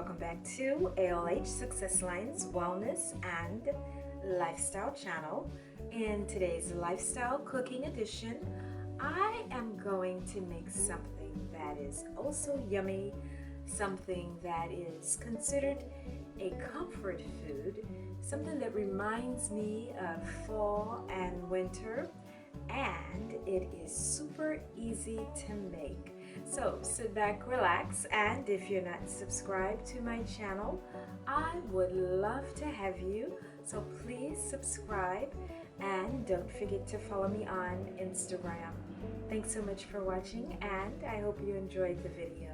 welcome back to ALH Success Lines Wellness and Lifestyle channel. In today's Lifestyle Cooking Edition, I am going to make something that is also yummy, something that is considered a comfort food, something that reminds me of fall and winter, and it is super easy to make. So sit back, relax, and if you're not subscribed to my channel, I would love to have you. So please subscribe and don't forget to follow me on Instagram. Thanks so much for watching, and I hope you enjoyed the video.